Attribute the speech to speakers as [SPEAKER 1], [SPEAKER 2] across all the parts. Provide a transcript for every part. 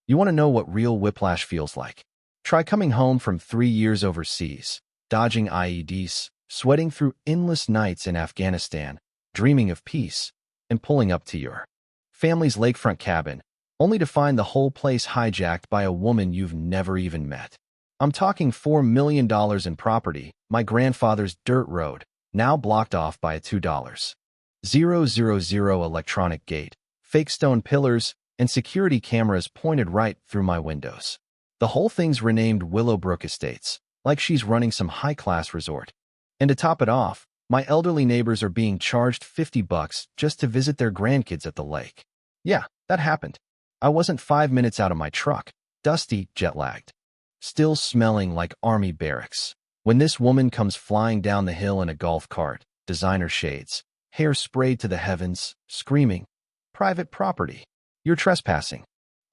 [SPEAKER 1] You want to know what real whiplash feels like? Try coming home from 3 years overseas, dodging IEDs, sweating through endless nights in Afghanistan, dreaming of peace, and pulling up to your family's lakefront cabin, only to find the whole place hijacked by a woman you've never even met. I'm talking $4 million in property, my grandfather's dirt road, now blocked off by a $2,000 electronic gate, fake stone pillars, and security cameras pointed right through my windows. The whole thing's renamed Willowbrook Estates, like she's running some high-class resort. And to top it off, my elderly neighbors are being charged $50 just to visit their grandkids at the lake. Yeah, that happened. I wasn't 5 minutes out of my truck, dusty, jet-lagged, still smelling like army barracks, when this woman comes flying down the hill in a golf cart, designer shades, hair sprayed to the heavens, screaming, "Private property. You're trespassing."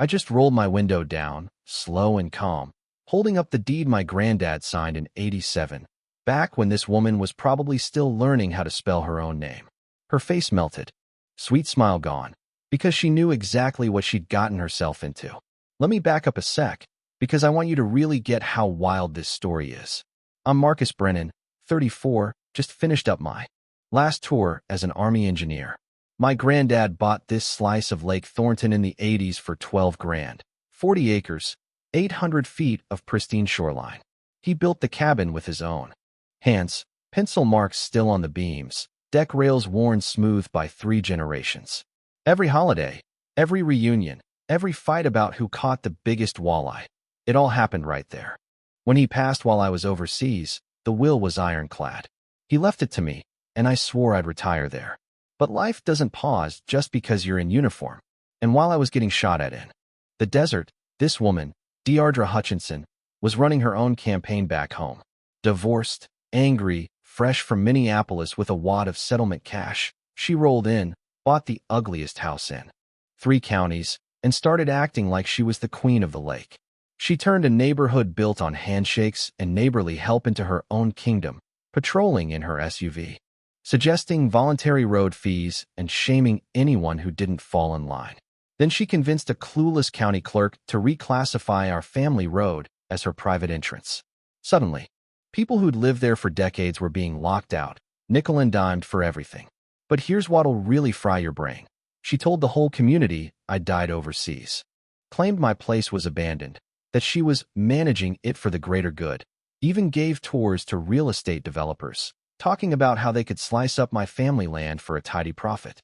[SPEAKER 1] I just rolled my window down, slow and calm, holding up the deed my granddad signed in '87, back when this woman was probably still learning how to spell her own name. Her face melted, sweet smile gone, because she knew exactly what she'd gotten herself into. Let me back up a sec, because I want you to really get how wild this story is. I'm Marcus Brennan, 34, just finished up my last tour as an Army engineer. My granddad bought this slice of Lake Thornton in the '80s for 12 grand, 40 acres, 800 feet of pristine shoreline. He built the cabin with his own hands, pencil marks still on the beams, deck rails worn smooth by 3 generations. Every holiday, every reunion, every fight about who caught the biggest walleye, it all happened right there. When he passed while I was overseas, the will was ironclad. He left it to me, and I swore I'd retire there. But life doesn't pause just because you're in uniform. And while I was getting shot at in the desert, this woman, Deardra Hutchinson, was running her own campaign back home. Divorced, angry, fresh from Minneapolis with a wad of settlement cash, she rolled in, bought the ugliest house in 3 counties, and started acting like she was the queen of the lake. She turned a neighborhood built on handshakes and neighborly help into her own kingdom, patrolling in her SUV, suggesting voluntary road fees and shaming anyone who didn't fall in line. Then she convinced a clueless county clerk to reclassify our family road as her private entrance. Suddenly, people who'd lived there for decades were being locked out, nickel and dimed for everything. But here's what'll really fry your brain. She told the whole community I died overseas, claimed my place was abandoned, that she was managing it for the greater good, even gave tours to real estate developers, talking about how they could slice up my family land for a tidy profit.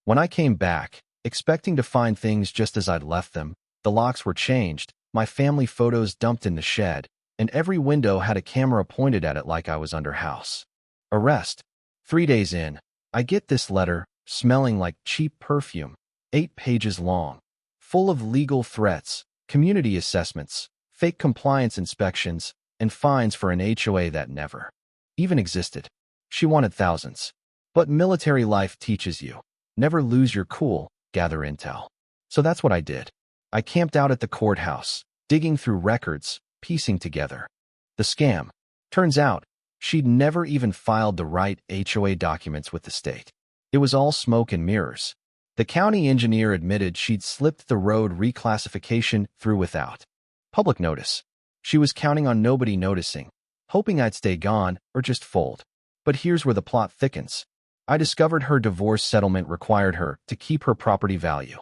[SPEAKER 1] When I came back, expecting to find things just as I'd left them, the locks were changed, my family photos dumped in the shed, and every window had a camera pointed at it like I was under house arrest. 3 days in, I get this letter, smelling like cheap perfume, 8 pages long, full of legal threats, community assessments, fake compliance inspections, and fines for an HOA that never even existed. She wanted thousands. But military life teaches you, never lose your cool, gather intel. So that's what I did. I camped out at the courthouse, digging through records, piecing together the scam. Turns out, she'd never even filed the right HOA documents with the state. It was all smoke and mirrors. The county engineer admitted she'd slipped the road reclassification through without public notice. She was counting on nobody noticing, hoping I'd stay gone or just fold. But here's where the plot thickens. I discovered her divorce settlement required her to keep her property value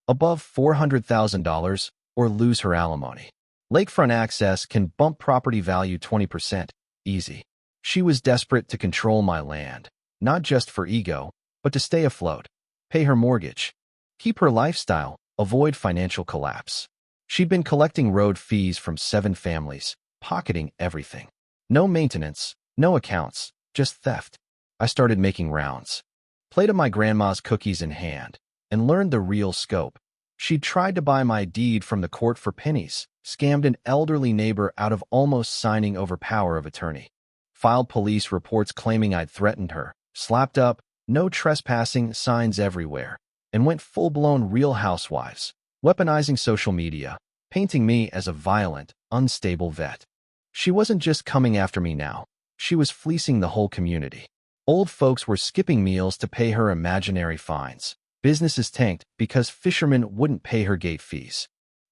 [SPEAKER 1] above $400,000 or lose her alimony. Lakefront access can bump property value 20%, easy. She was desperate to control my land, not just for ego, but to stay afloat, pay her mortgage, keep her lifestyle, avoid financial collapse. She'd been collecting road fees from 7 families, pocketing everything. No maintenance, no accounts, just theft. I started making rounds, played my grandma's cookies in hand, and learned the real scope. She'd tried to buy my deed from the court for pennies, scammed an elderly neighbor out of almost signing over power of attorney, filed police reports claiming I'd threatened her, slapped up "no trespassing" signs everywhere, and went full-blown Real Housewives, weaponizing social media, painting me as a violent, unstable vet. She wasn't just coming after me now. She was fleecing the whole community. Old folks were skipping meals to pay her imaginary fines. Businesses tanked because fishermen wouldn't pay her gate fees.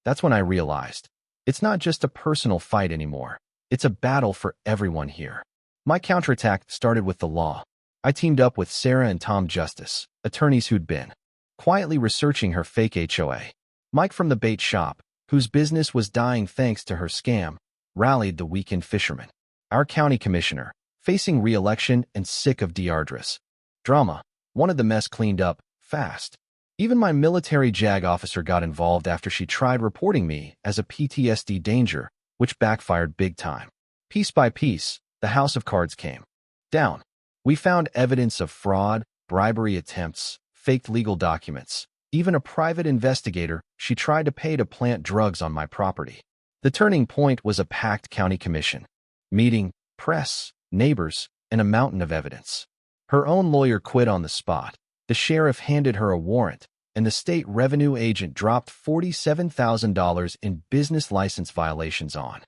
[SPEAKER 1] That's when I realized it's not just a personal fight anymore. It's a battle for everyone here. My counterattack started with the law. I teamed up with Sarah and Tom Justice, attorneys who'd been quietly researching her fake HOA. Mike from the bait shop, whose business was dying thanks to her scam, rallied the weekend fishermen. Our county commissioner, facing re-election and sick of Deardre's drama, wanted the mess cleaned up fast. Even my military JAG officer got involved after she tried reporting me as a PTSD danger, which backfired big time. Piece by piece, the house of cards came down. We found evidence of fraud, bribery attempts, faked legal documents, even a private investigator she tried to pay to plant drugs on my property. The turning point was a packed county commission meeting, press, neighbors, and a mountain of evidence. Her own lawyer quit on the spot. The sheriff handed her a warrant, and the state revenue agent dropped $47,000 in business license violations on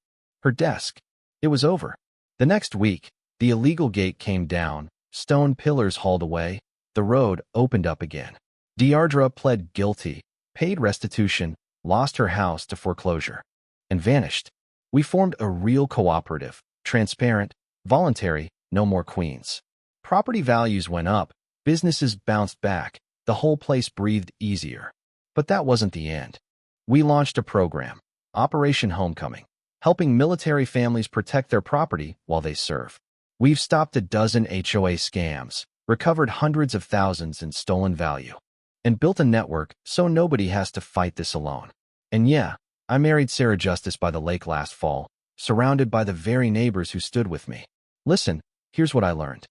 [SPEAKER 1] her desk. It was over. The next week, the illegal gate came down, stone pillars hauled away, the road opened up again. Deardre pled guilty, paid restitution, lost her house to foreclosure, and vanished. We formed a real cooperative, transparent, voluntary, no more queens. Property values went up, businesses bounced back, the whole place breathed easier. But that wasn't the end. We launched a program, Operation Homecoming, helping military families protect their property while they serve. We've stopped a dozen HOA scams, recovered hundreds of thousands in stolen value, and built a network so nobody has to fight this alone. And yeah, I married Sarah Justice by the lake last fall, surrounded by the very neighbors who stood with me. Listen, here's what I learned.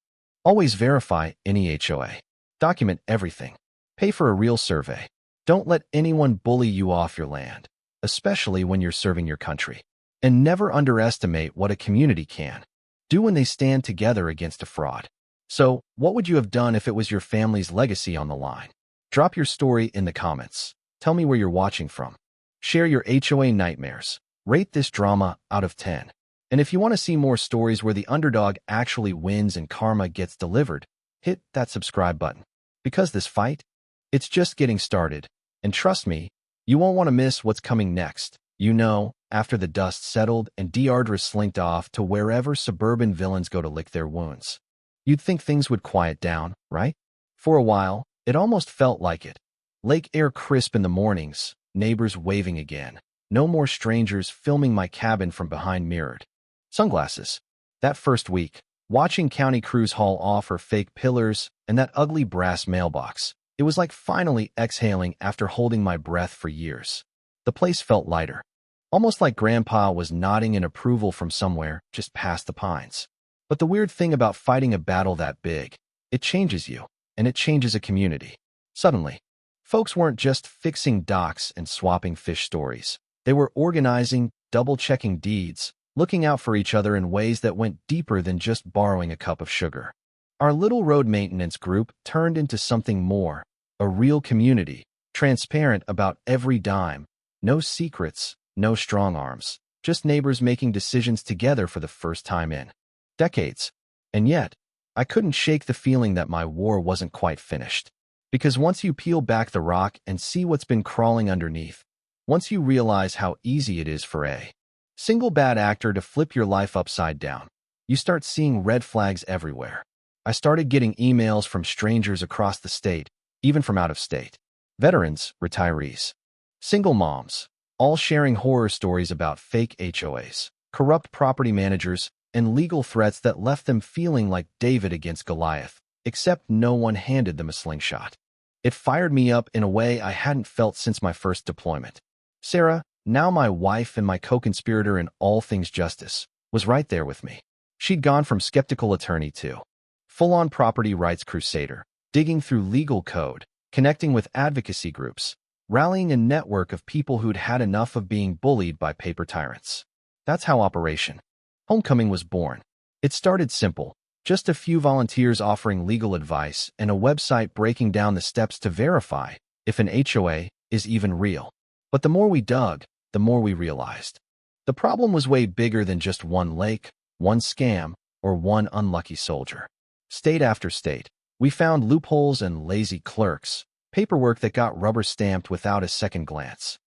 [SPEAKER 1] Always verify any HOA. Document everything. Pay for a real survey. Don't let anyone bully you off your land, especially when you're serving your country. And never underestimate what a community can do when they stand together against a fraud. So, what would you have done if it was your family's legacy on the line? Drop your story in the comments. Tell me where you're watching from. Share your HOA nightmares. Rate this drama out of 10. And if you want to see more stories where the underdog actually wins and karma gets delivered, hit that subscribe button. Because this fight, it's just getting started. And trust me, you won't want to miss what's coming next. You know, after the dust settled and Deardre slinked off to wherever suburban villains go to lick their wounds. You'd think things would quiet down, right? For a while, it almost felt like it. Lake air crisp in the mornings, neighbors waving again. No more strangers filming my cabin from behind mirrored sunglasses. That first week, watching county crews haul off her fake pillars and that ugly brass mailbox, it was like finally exhaling after holding my breath for years. The place felt lighter, almost like Grandpa was nodding in approval from somewhere just past the pines. But the weird thing about fighting a battle that big, it changes you, and it changes a community. Suddenly, folks weren't just fixing docks and swapping fish stories. They were organizing, double-checking deeds, looking out for each other in ways that went deeper than just borrowing a cup of sugar. Our little road maintenance group turned into something more, a real community, transparent about every dime, no secrets, no strong arms, just neighbors making decisions together for the first time in decades. And yet, I couldn't shake the feeling that my war wasn't quite finished. Because once you peel back the rock and see what's been crawling underneath, once you realize how easy it is for a single bad actor to flip your life upside down, you start seeing red flags everywhere. I started getting emails from strangers across the state, even from out of state. Veterans, retirees, single moms, all sharing horror stories about fake HOAs, corrupt property managers, and legal threats that left them feeling like David against Goliath, except no one handed them a slingshot. It fired me up in a way I hadn't felt since my first deployment. Sarah, now my wife and my co-conspirator in all things justice, was right there with me. She'd gone from skeptical attorney to full-on property rights crusader, digging through legal code, connecting with advocacy groups, rallying a network of people who'd had enough of being bullied by paper tyrants. That's how Operation Homecoming was born. It started simple, just a few volunteers offering legal advice and a website breaking down the steps to verify if an HOA is even real. But the more we dug, the more we realized. The problem was way bigger than just one lake, one scam, or one unlucky soldier. State after state, we found loopholes and lazy clerks, paperwork that got rubber stamped without a second glance.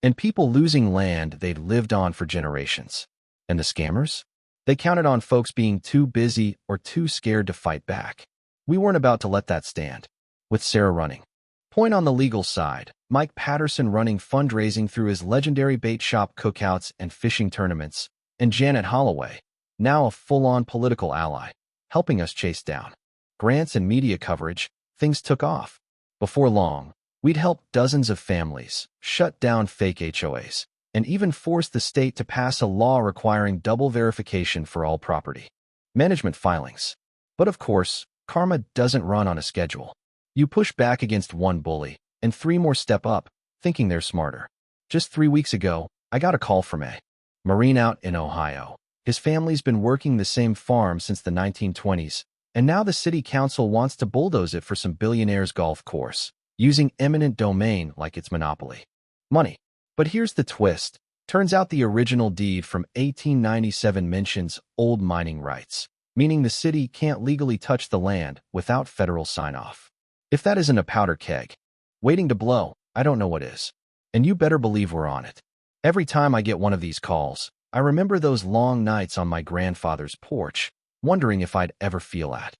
[SPEAKER 1] and people losing land they'd lived on for generations. And the scammers? They counted on folks being too busy or too scared to fight back. We weren't about to let that stand. With Sarah running point on the legal side, Mike Patterson running fundraising through his legendary bait shop cookouts and fishing tournaments, and Janet Holloway, now a full-on political ally, helping us chase down grants and media coverage, things took off. Before long, we'd helped dozens of families, shut down fake HOAs, and even forced the state to pass a law requiring double verification for all property management filings. But of course, karma doesn't run on a schedule. You push back against one bully, and 3 more step up, thinking they're smarter. Just 3 weeks ago, I got a call from a Marine out in Ohio. His family's been working the same farm since the 1920s, and now the city council wants to bulldoze it for some billionaire's golf course, using eminent domain like it's monopoly money. But here's the twist. Turns out the original deed from 1897 mentions old mining rights, meaning the city can't legally touch the land without federal sign-off. If that isn't a powder keg waiting to blow, I don't know what is. And you better believe we're on it. Every time I get one of these calls, I remember those long nights on my grandfather's porch, wondering if I'd ever feel at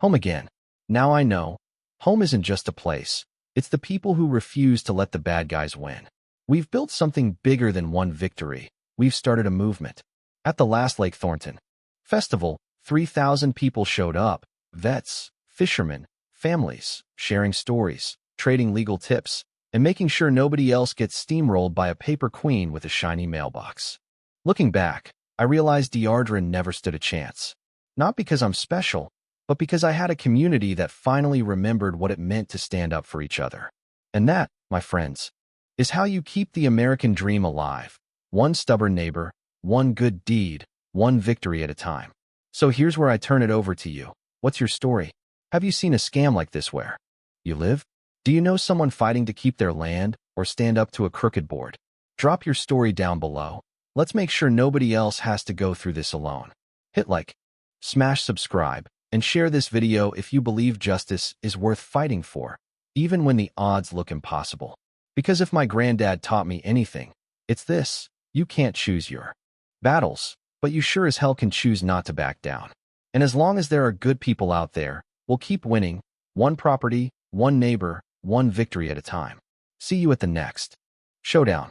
[SPEAKER 1] home again. Now I know, home isn't just a place. It's the people who refuse to let the bad guys win. We've built something bigger than one victory. We've started a movement. At the last Lake Thornton festival, 3,000 people showed up, vets, fishermen, families, sharing stories, trading legal tips, and making sure nobody else gets steamrolled by a paper queen with a shiny mailbox. Looking back, I realized Deardra never stood a chance. Not because I'm special, but because I had a community that finally remembered what it meant to stand up for each other. And that, my friends, is how you keep the American dream alive. One stubborn neighbor, one good deed, one victory at a time. So here's where I turn it over to you. What's your story? Have you seen a scam like this where you live? Do you know someone fighting to keep their land or stand up to a crooked board? Drop your story down below. Let's make sure nobody else has to go through this alone. Hit like, smash subscribe, and share this video if you believe justice is worth fighting for, even when the odds look impossible. Because if my granddad taught me anything, it's this: you can't choose your battles, but you sure as hell can choose not to back down. And as long as there are good people out there, we'll keep winning, one property, one neighbor, one victory at a time. See you at the next showdown.